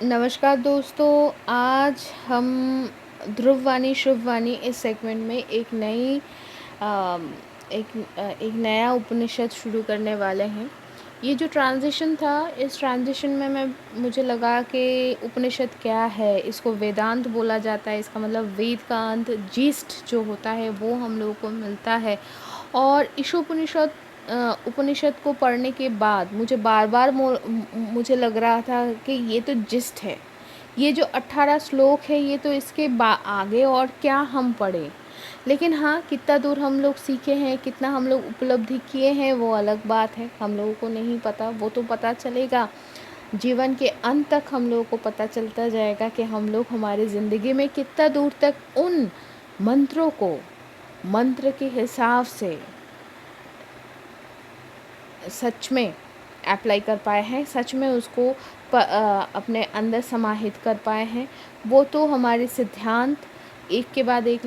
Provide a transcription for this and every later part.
नमस्कार दोस्तों, आज हम ध्रुववाणी शुभवाणी इस सेगमेंट में अ, एक नया उपनिषद शुरू करने वाले हैं। ये जो ट्रांज़िशन था, इस ट्रांज़िशन में मुझे लगा कि उपनिषद क्या है? इसको वेदांत बोला जाता है, इसका मतलब वेद का अंत, जीस्ट जो होता है वो हम लोगों को मिलता है। और उपनिषद को पढ़ने के बाद मुझे बार-बार मुझे लग रहा था कि ये तो जिस्ट है। ये जो 18 श्लोक है, ये तो इसके आगे और क्या हम पढ़ें। लेकिन हाँ, कितना दूर हम लोग सीखे हैं, कितना हम लोग उपलब्धि किए हैं, वो अलग बात है। हम लोगों को नहीं पता, वो तो पता चलेगा। जीवन के अंत तक हम लोगों को पता चलता जाएगा कि हम लोग हमारी ज़िंदगी में कितना दूर तक उन मंत्रों को मंत्र के हिसाब से सच में अप्लाई कर पाए हैं, सच में उसको अपने अंदर समाहित कर पाए हैं। वो तो हमारे सिद्धांत एक के बाद एक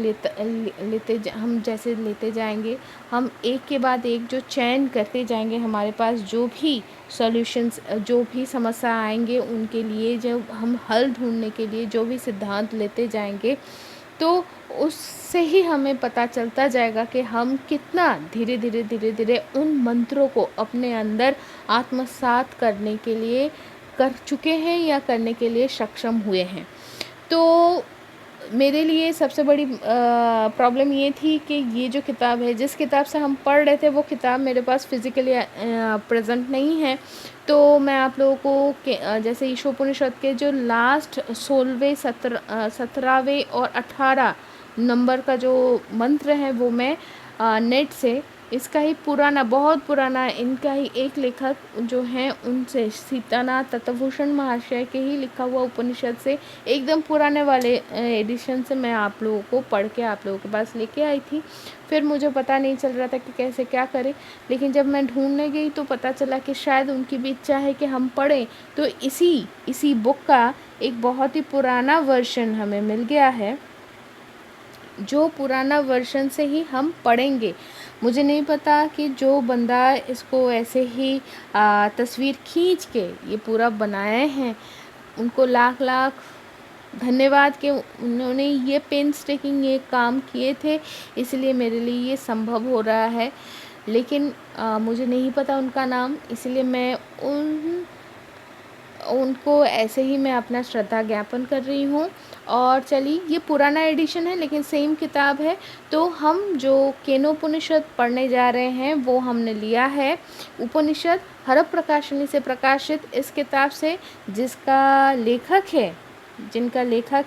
हम जैसे लेते जाएंगे, हम एक के बाद एक जो चयन करते जाएंगे, हमारे पास जो भी सॉल्यूशंस, जो भी समस्या आएंगे उनके लिए, जब हम हल ढूंढने के लिए जो भी सिद्धांत लेते जाएंगे, तो उससे ही हमें पता चलता जाएगा कि हम कितना धीरे धीरे उन मंत्रों को अपने अंदर आत्मसात करने के लिए कर चुके हैं या करने के लिए सक्षम हुए हैं। तो मेरे लिए सबसे बड़ी प्रॉब्लम ये थी कि ये जो किताब है, जिस किताब से हम पढ़ रहे थे, वो किताब मेरे पास फिज़िकली प्रेजेंट नहीं है। तो मैं आप लोगों को जैसे ईशोपनिषद के जो लास्ट 16वें 17वें और 18 नंबर का जो मंत्र है, वो मैं नेट से, इसका ही पुराना, बहुत पुराना, इनका ही एक लेखक जो हैं उनसे, सीतानाथ तत्वभूषण महाशय के ही लिखा हुआ उपनिषद से, एकदम पुराने वाले एडिशन से मैं आप लोगों को पढ़ के आप लोगों के पास लेके आई थी। फिर मुझे पता नहीं चल रहा था कि कैसे क्या करें, लेकिन जब मैं ढूंढने गई तो पता चला कि शायद उनकी भी इच्छा है कि हम पढ़ें। तो इसी बुक का एक बहुत ही पुराना वर्जन हमें मिल गया है, जो पुराना वर्जन से ही हम पढ़ेंगे। मुझे नहीं पता कि जो बंदा इसको ऐसे ही तस्वीर खींच के ये पूरा बनाए हैं, उनको लाख लाख धन्यवाद कि उन्होंने ये पेनस्टेकिंग ये काम किए थे, इसलिए मेरे लिए ये संभव हो रहा है। लेकिन मुझे नहीं पता उनका नाम, इसलिए मैं उनको ऐसे ही मैं अपना श्रद्धा ज्ञापन कर रही हूँ। और चलिए, ये पुराना एडिशन है लेकिन सेम किताब है। तो हम जो केनोपनिषद पढ़ने जा रहे हैं, वो हमने लिया है उपनिषद हरप्रकाशिनी से प्रकाशित इस किताब से, जिनका लेखक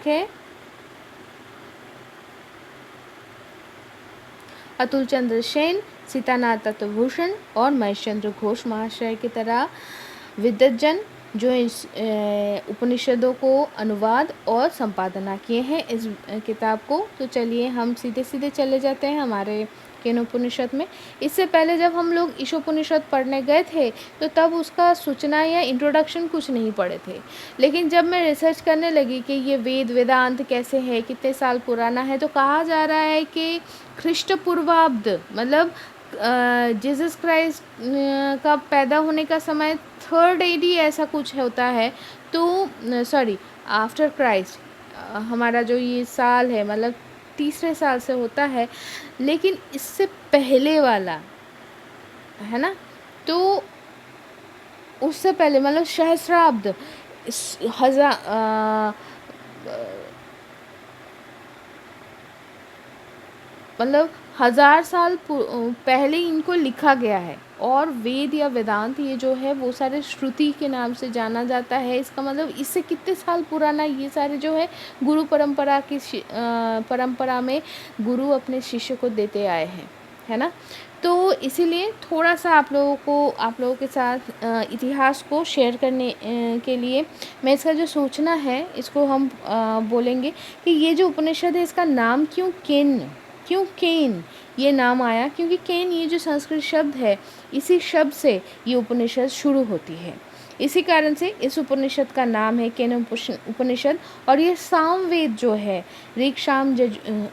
है अतुल चंद्र सेन, सीतानाथ तत्वभूषण और महेशचंद्र घोष महाशय की तरह विद्वज्जन, जो इस उपनिषदों को अनुवाद और संपादना किए हैं इस किताब को। तो चलिए, हम सीधे सीधे चले जाते हैं हमारे केनोपनिषद में। इससे पहले जब हम लोग ईशोपनिषद पढ़ने गए थे, तो तब उसका सूचना या इंट्रोडक्शन कुछ नहीं पढ़े थे। लेकिन जब मैं रिसर्च करने लगी कि ये वेदांत कैसे है, कितने साल पुराना है, तो कहा जा रहा है कि ख्रिस्ट पूर्वाब्द, मतलब जीसस क्राइस्ट का पैदा होने का समय 3rd AD ऐसा कुछ होता है। तो सॉरी, आफ्टर क्राइस्ट हमारा जो ये साल है, मतलब तीसरे साल से होता है। लेकिन इससे पहले वाला है ना, तो उससे पहले मतलब सहस्राब्द, मतलब 1000 साल पहले इनको लिखा गया है। और वेद या वेदांत, ये जो है वो सारे श्रुति के नाम से जाना जाता है। इसका मतलब इससे कितने साल पुराना ये सारे जो है गुरु परंपरा की परंपरा में गुरु अपने शिष्य को देते आए हैं, है ना। तो इसीलिए थोड़ा सा आप लोगों के साथ इतिहास को शेयर करने के लिए मैं इसका जो सूचना है, इसको हम बोलेंगे कि ये जो उपनिषद है, इसका नाम क्यों केन ये नाम आया, क्योंकि केन ये जो संस्कृत शब्द है, इसी शब्द से ये उपनिषद शुरू होती है। इसी कारण से इस उपनिषद का नाम है केन उपनिषद। और ये सामवेद जो है, ऋग, साम,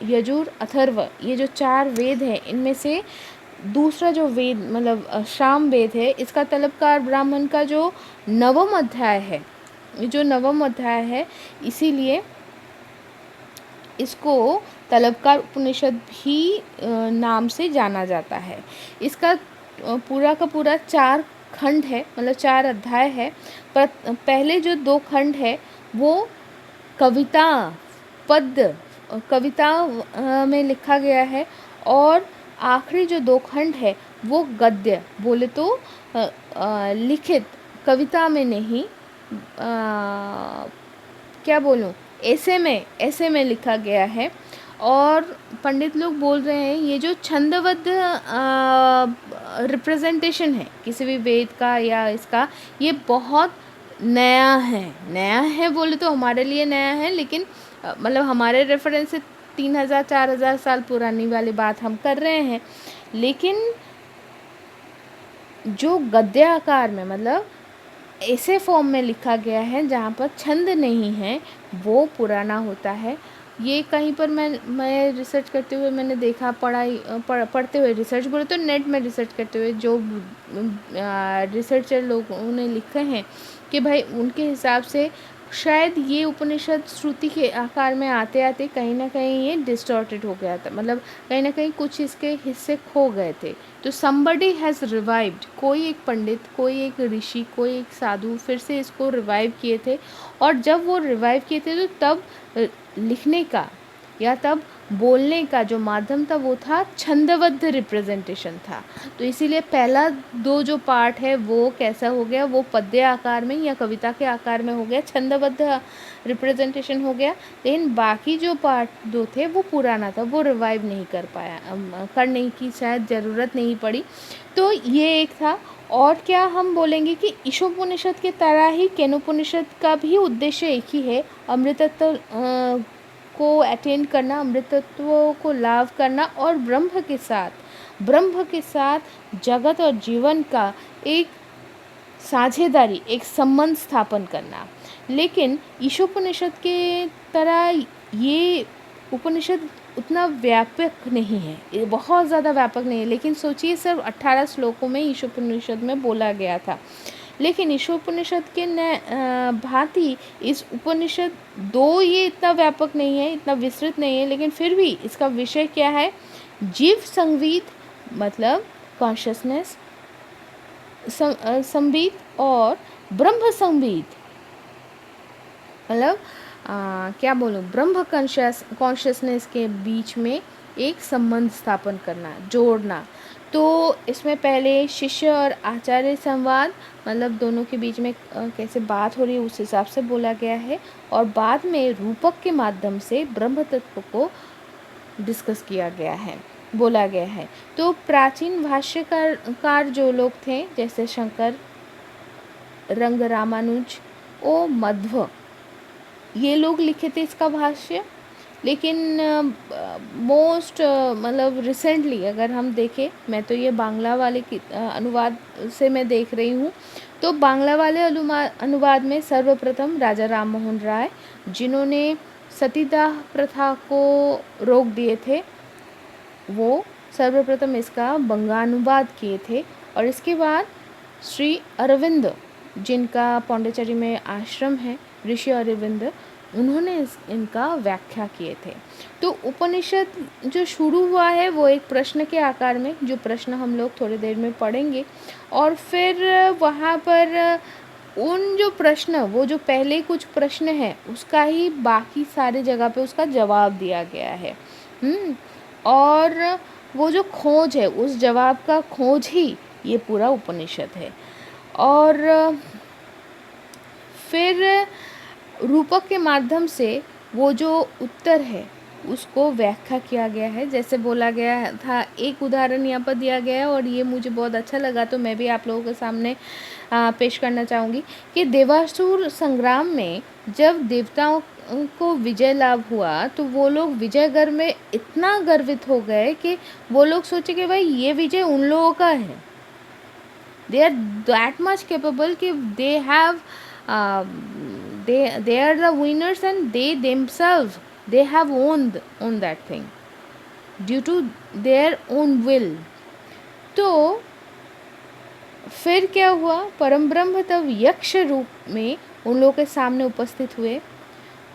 यजुर, अथर्व, ये जो 4 वेद हैं, इनमें से दूसरा जो वेद मतलब साम वेद है, इसका तलबकार ब्राह्मण का जो 9वां अध्याय है, जो नवम अध्याय है, इसीलिए इसको तलबकार उपनिषद भी नाम से जाना जाता है। इसका पूरा का पूरा 4 खंड है, मतलब 4 अध्याय है। पर पहले जो 2 खंड है वो कविता पद्य कविता में लिखा गया है, और आखिरी जो 2 खंड है वो गद्य, बोले तो लिखित कविता में नहीं, क्या बोलूँ, ऐसे में लिखा गया है। और पंडित लोग बोल रहे हैं ये जो छंदबद्ध रिप्रेजेंटेशन है किसी भी वेद का या इसका, ये बहुत नया है बोले तो हमारे लिए नया है, लेकिन मतलब हमारे रेफरेंस से 3000-4000 साल पुरानी वाली बात हम कर रहे हैं। लेकिन जो गद्य आकार में, मतलब ऐसे फॉर्म में लिखा गया है जहाँ पर छंद नहीं है, वो पुराना होता है। ये कहीं पर मैं रिसर्च करते हुए मैंने देखा, पढ़ते हुए, रिसर्च बोले तो नेट में रिसर्च करते हुए जो रिसर्चर लोगों ने लिखे हैं कि भाई उनके हिसाब से शायद ये उपनिषद श्रुति के आकार में आते आते कहीं ना कहीं ये डिस्टॉर्टेड हो गया था, मतलब कहीं ना कहीं कुछ इसके हिस्से खो गए थे। तो somebody हैज़ रिवाइव्ड, कोई एक पंडित, कोई एक ऋषि, कोई एक साधु फिर से इसको रिवाइव किए थे। और जब वो रिवाइव किए थे तो तब लिखने का या तब बोलने का जो माध्यम था वो था छंदबद्ध रिप्रेजेंटेशन था। तो इसीलिए पहला 2 जो पार्ट है वो कैसा हो गया, वो पद्य आकार में या कविता के आकार में हो गया, छंदबद्ध रिप्रेजेंटेशन हो गया। लेकिन बाकी जो पार्ट 2 थे वो पुराना था, वो रिवाइव नहीं कर पाया, करने की शायद ज़रूरत नहीं पड़ी। तो ये एक था। और क्या हम बोलेंगे कि ईशोपनिषद के तरह ही केनोपनिषद का भी उद्देश्य एक ही है, अमृतत्व को अटेंड करना, अमृतत्व को लाभ करना और ब्रह्म के साथ जगत और जीवन का एक साझेदारी, एक संबंध स्थापन करना। लेकिन ईशोपनिषद के तरह ये उपनिषद उतना व्यापक नहीं है, ये बहुत ज़्यादा व्यापक नहीं है। लेकिन सोचिए सिर्फ 18 श्लोकों में ईशोपनिषद में बोला गया था। लेकिन ईशोपनिषद के भांति इस उपनिषद 2 ये इतना व्यापक नहीं है, इतना विस्तृत नहीं है, लेकिन फिर भी इसका विषय क्या है, जीव संवीत, मतलब कॉन्शियसनेस संवीत, और ब्रह्म संवीत, मतलब क्या बोलूँ, ब्रह्म कॉन्शियसनेस के बीच में एक संबंध स्थापन करना, जोड़ना। तो इसमें पहले शिष्य और आचार्य संवाद, मतलब दोनों के बीच में कैसे बात हो रही है उस हिसाब से बोला गया है। और बाद में रूपक के माध्यम से ब्रह्म तत्व को डिस्कस किया गया है, बोला गया है। तो प्राचीन भाष्यकार जो लोग थे, जैसे शंकर, रंग रामानुज और मध्व, ये लोग लिखे थे इसका भाष्य। लेकिन मोस्ट मतलब रिसेंटली अगर हम देखें, मैं तो ये बांग्ला वाले की अनुवाद से मैं देख रही हूँ, तो बांग्ला वाले अनुवाद में सर्वप्रथम राजा राम मोहन राय, जिन्होंने सतीदाह प्रथा को रोक दिए थे, वो सर्वप्रथम इसका बंगानुवाद किए थे। और इसके बाद श्री अरविंद, जिनका पौंडीचेरी में आश्रम है, ऋषि अरविंद, उन्होंने इनका व्याख्या किए थे। तो उपनिषद जो शुरू हुआ है वो एक प्रश्न के आकार में, जो प्रश्न हम लोग थोड़ी देर में पढ़ेंगे, और फिर वहाँ पर उन जो प्रश्न, वो जो पहले कुछ प्रश्न है उसका ही बाकी सारे जगह पे उसका जवाब दिया गया है। और वो जो खोज है, उस जवाब का खोज ही ये पूरा उपनिषद है। और फिर रूपक के माध्यम से वो जो उत्तर है उसको व्याख्या किया गया है। जैसे बोला गया था, एक उदाहरण यहाँ पर दिया गया है और ये मुझे बहुत अच्छा लगा, तो मैं भी आप लोगों के सामने पेश करना चाहूँगी कि देवासुर संग्राम में जब देवताओं को विजय लाभ हुआ तो वो लोग विजय गर्व में इतना गर्वित हो गए कि वो लोग सोचे कि भाई ये विजय उन लोगों का है। They are that much capable कि they have they are the winners and they themselves they have owned that thing due to their own will। तो फिर क्या हुआ, परम ब्रह्म तब यक्ष रूप में उन लोगों के सामने उपस्थित हुए,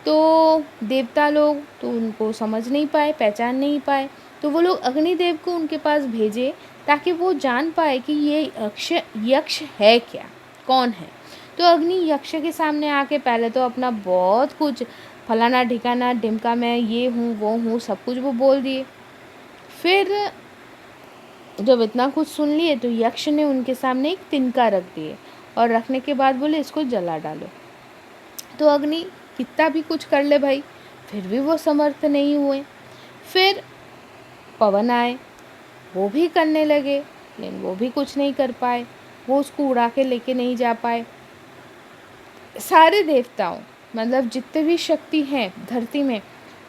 तो देवता लोग तो उनको समझ नहीं पाए, पहचान नहीं पाए। तो वो लोग अग्निदेव को उनके पास भेजे ताकि वो जान पाए कि ये यक्ष है क्या, कौन है। तो अग्नि यक्ष के सामने आके पहले तो अपना बहुत कुछ फलाना ठिकाना ढिमका, मैं ये हूँ वो हूँ, सब कुछ वो बोल दिए। फिर जब इतना कुछ सुन लिए तो यक्ष ने उनके सामने एक तिनका रख दिए और रखने के बाद बोले इसको जला डालो। तो अग्नि कितना भी कुछ कर ले भाई, फिर भी वो समर्थ नहीं हुए। फिर पवन आए, वो भी करने लगे, लेकिन वो भी कुछ नहीं कर पाए, वो उसको उड़ा के लेके नहीं जा पाए। सारे देवताओं, मतलब जितने भी शक्ति हैं धरती में,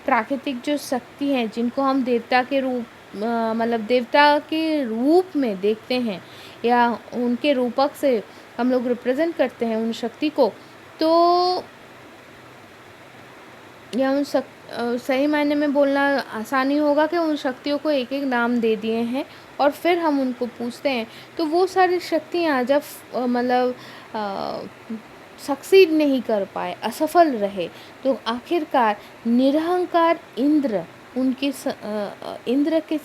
प्राकृतिक जो शक्ति हैं जिनको हम देवता के रूप मतलब देवता के रूप में देखते हैं या उनके रूपक से हम लोग रिप्रेजेंट करते हैं उन शक्ति को, तो या सही मायने में बोलना आसानी होगा कि उन शक्तियों को एक एक नाम दे दिए हैं और फिर हम उनको पूछते हैं। तो वो सारी शक्तियाँ जब मतलब सक्सीड नहीं कर पाए, असफल रहे, तो आखिरकार निरहंकार इंद्र इंद्र के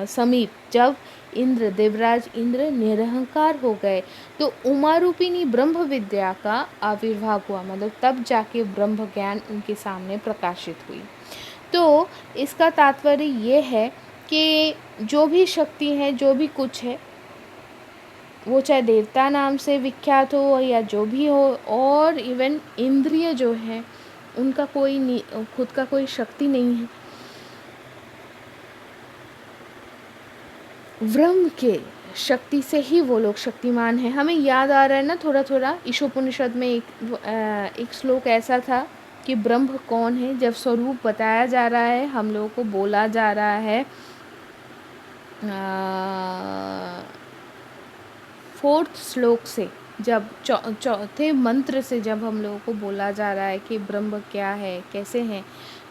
समीप जब इंद्र देवराज इंद्र निरहंकार हो गए तो उमा रूपिणी ब्रह्म विद्या का आविर्भाव हुआ, मतलब तब जाके ब्रह्म ज्ञान उनके सामने प्रकाशित हुई। तो इसका तात्पर्य ये है कि जो भी शक्ति है, जो भी कुछ है, वो चाहे देवता नाम से विख्यात हो या जो भी हो, और इवन इंद्रिय जो है उनका कोई खुद का कोई शक्ति नहीं है, ब्रह्म के शक्ति से ही वो लोग शक्तिमान हैं। हमें याद आ रहा है ना थोड़ा थोड़ा, ईशोपनिषद में एक श्लोक ऐसा था कि ब्रह्म कौन है, जब स्वरूप बताया जा रहा है, हम लोगों को बोला जा रहा है 4th श्लोक से, जब चौथे मंत्र से जब हम लोगों को बोला जा रहा है कि ब्रह्म क्या है, कैसे हैं,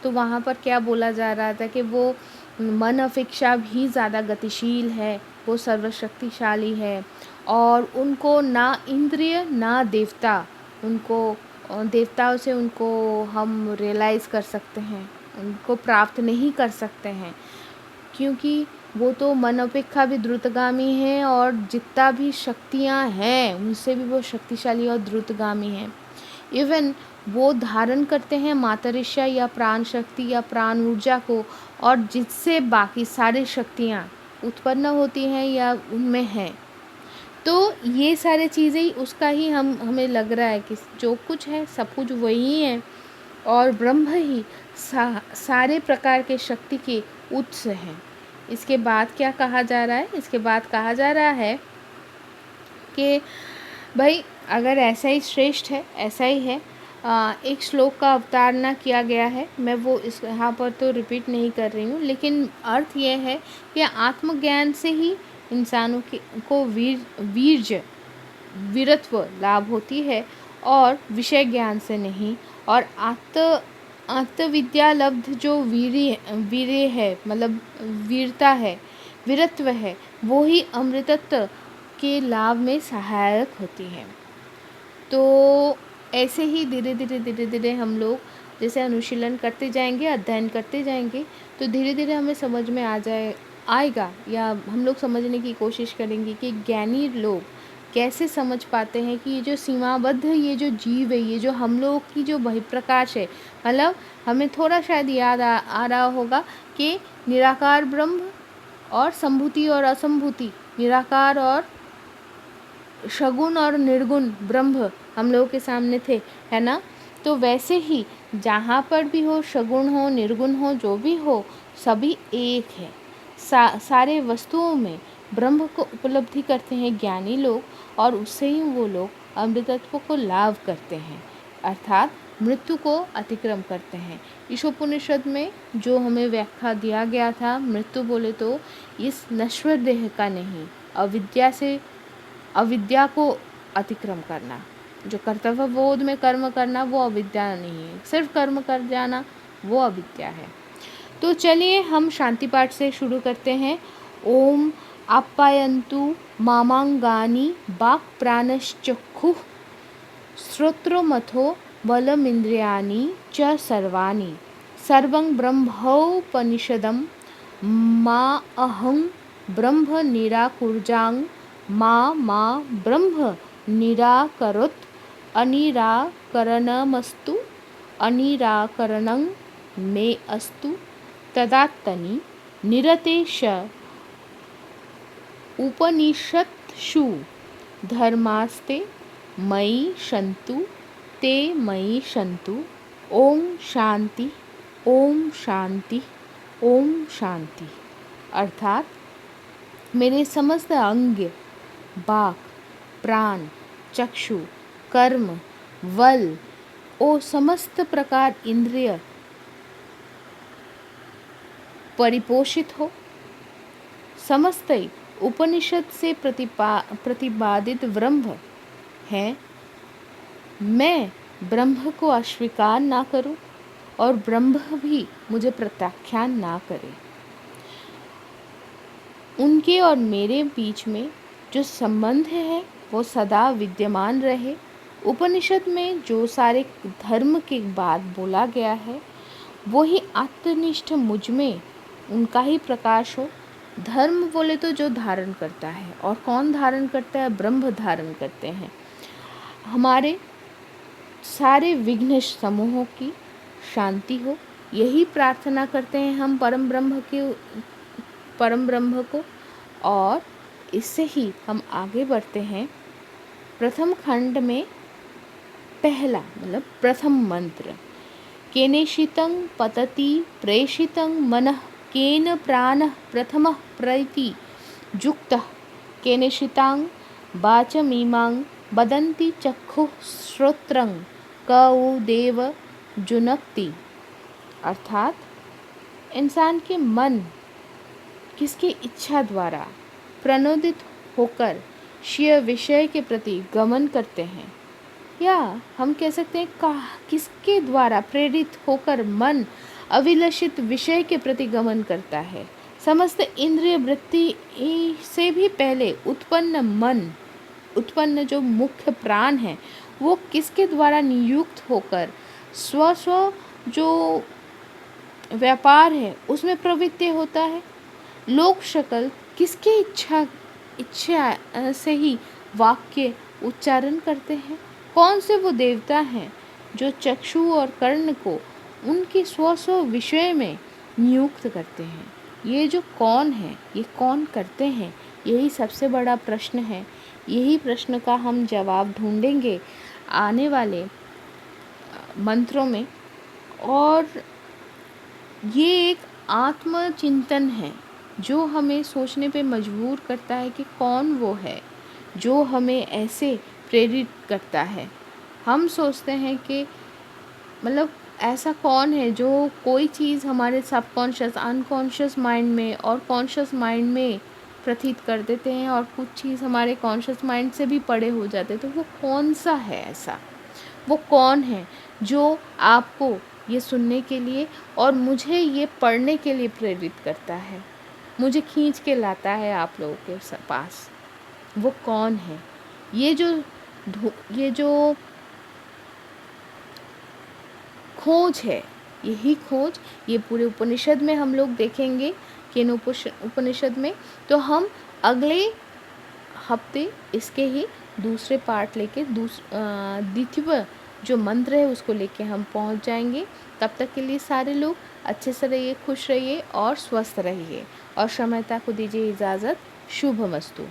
तो वहाँ पर क्या बोला जा रहा था कि वो मन अपेक्षा भी ज़्यादा गतिशील है, वो सर्वशक्तिशाली है, और उनको ना इंद्रिय ना देवता, उनको देवताओं से उनको हम रियलाइज़ कर सकते हैं, उनको प्राप्त नहीं कर सकते हैं, क्योंकि वो तो मन अपेक्षा भी द्रुतगामी है और जितना भी शक्तियाँ हैं उनसे भी वो शक्तिशाली और द्रुतगामी हैं। इवन वो धारण करते हैं मातरिश्या या प्राण शक्ति या प्राण ऊर्जा को, और जिससे बाकी सारी शक्तियाँ उत्पन्न होती हैं या उनमें हैं। तो ये सारी चीज़ें ही उसका ही हमें लग रहा है कि जो कुछ है सब कुछ वही है, और ब्रह्म ही सारे प्रकार के शक्ति के उत्स हैं। इसके बाद क्या कहा जा रहा है, इसके बाद कहा जा रहा है कि भाई अगर ऐसा ही श्रेष्ठ है, ऐसा ही है, एक श्लोक का अवतारणा किया गया है, मैं वो इस यहाँ पर तो रिपीट नहीं कर रही हूँ, लेकिन अर्थ ये है कि आत्मज्ञान से ही इंसानों को वीरत्व लाभ होती है और विषय ज्ञान से नहीं। और आत्मविद्या लब्ध जो वीर्य है, मतलब वीरता है, वीरत्व है, वो ही अमृतत्व के लाभ में सहायक होती है। तो ऐसे ही धीरे धीरे हम लोग जैसे अनुशीलन करते जाएंगे, अध्ययन करते जाएंगे, तो धीरे धीरे हमें समझ में आएगा, या हम लोग समझने की कोशिश करेंगे कि ज्ञानी लोग कैसे समझ पाते हैं कि ये जो सीमाबद्ध ये जो जीव है, ये जो हम लोग की जो बहिप्रकाश है, मतलब हमें थोड़ा शायद याद आ रहा होगा कि निराकार ब्रह्म और संभूति और असंभूति, निराकार और सगुण और निर्गुण ब्रह्म हम लोगों के सामने थे, है ना। तो वैसे ही जहाँ पर भी हो, सगुण हो निर्गुण हो, जो भी हो, सभी एक है। सारे वस्तुओं में ब्रह्म को उपलब्धि करते हैं ज्ञानी लोग, और उससे ही वो लोग अमृतत्व को लाभ करते हैं, अर्थात मृत्यु को अतिक्रम करते हैं। ईशोपनिषद में जो हमें व्याख्या दिया गया था, मृत्यु बोले तो इस नश्वर देह का नहीं, अविद्या को अतिक्रम करना, जो कर्तव्य बोध में कर्म करना वो अविद्या नहीं है, सिर्फ कर्म कर जाना वो अविद्या है। तो चलिए हम शांति पाठ से शुरू करते हैं। ओम आप्यायन्तु मामांगानि वाक् प्राणश्चक्षुः श्रोत्रोमथो बलमिन्द्रियाणि च सर्वाणि सर्वं ब्रह्मोपनिषदं मा अहं ब्रह्म निराकुर्जां मा ब्रह्म निराकरोत् अनिराकरणमस्तु अनिराकरणं मे अस्तु तदात्तनि निरतेश उपनिषत्सु धर्मास्ते मयि सन्तु ते मयि सन्तु। ओम शांति, ओम शांति, ओम शांति। अर्थात मेरे समस्त अंग, वाक, प्राण, चक्षु, कर्म, बल और समस्त प्रकार इंद्रिय परिपोषित हो। समस्त उपनिषद से प्रतिपादित ब्रह्म है। मैं ब्रह्म को अस्वीकार ना करूं और ब्रह्म भी मुझे प्रत्याख्यान ना करे। उनके और मेरे बीच में जो संबंध है वो सदा विद्यमान रहे। उपनिषद में जो सारे धर्म के बाद बोला गया है वो ही आत्मनिष्ठ मुझ में उनका ही प्रकाश हो। धर्म बोले तो जो धारण करता है, और कौन धारण करता है? ब्रह्म धारण करते हैं। हमारे सारे विघ्न समूहों की शांति हो, यही प्रार्थना करते हैं हम परम ब्रह्म को। और इससे ही हम आगे बढ़ते हैं। प्रथम खंड में पहला मतलब प्रथम मंत्र, केनेशितं पतति प्रेषितं मनः केन प्राणः प्रथमः प्रैति जुक्तः केनेशितां वाचमिमां वदन्ति चक्षुः श्रोत्रं कौ देव जुनक्ति। अर्थात इंसान के मन किसके इच्छा द्वारा प्रणोदित होकर शीय विषय के प्रति गमन करते हैं, या हम कह सकते हैं किसके द्वारा प्रेरित होकर मन अभिलषित विषय के प्रति गमन करता है। समस्त इंद्रिय वृत्ति से भी पहले उत्पन्न जो मुख्य प्राण है वो किसके द्वारा नियुक्त होकर स्व जो व्यापार है उसमें प्रवृत्ति होता है। लोक शकल किसके इच्छा से ही वाक्य उच्चारण करते हैं। कौन से वो देवता हैं जो चक्षु और कर्ण को उनके स्व विषय में नियुक्त करते हैं। ये जो कौन है, ये कौन करते हैं, यही सबसे बड़ा प्रश्न है। यही प्रश्न का हम जवाब ढूंढेंगे आने वाले मंत्रों में। और ये एक आत्मचिंतन है जो हमें सोचने पे मजबूर करता है कि कौन वो है जो हमें ऐसे प्रेरित करता है। हम सोचते हैं कि मतलब ऐसा कौन है जो कोई चीज़ हमारे सबकॉन्शियस, अनकॉन्शियस माइंड में और कॉन्शियस माइंड में प्रतीत कर देते हैं, और कुछ चीज़ हमारे कॉन्शियस माइंड से भी परे हो जाते हैं। तो वो कौन सा है ऐसा? वो कौन है जो आपको ये सुनने के लिए और मुझे ये पढ़ने के लिए प्रेरित करता है, मुझे खींच के लाता है आप लोगों के पास? वो कौन है? ये जो खोज है, यही खोज ये पूरे उपनिषद में हम लोग देखेंगे कि उपनिषद में। तो हम अगले हफ्ते इसके ही दूसरे पार्ट लेके द्वितीय जो मंत्र है उसको लेके हम पहुंच जाएंगे। तब तक के लिए सारे लोग अच्छे से रहिए, खुश रहिए और स्वस्थ रहिए, और समयता को दीजिए इजाज़त। शुभमस्तु।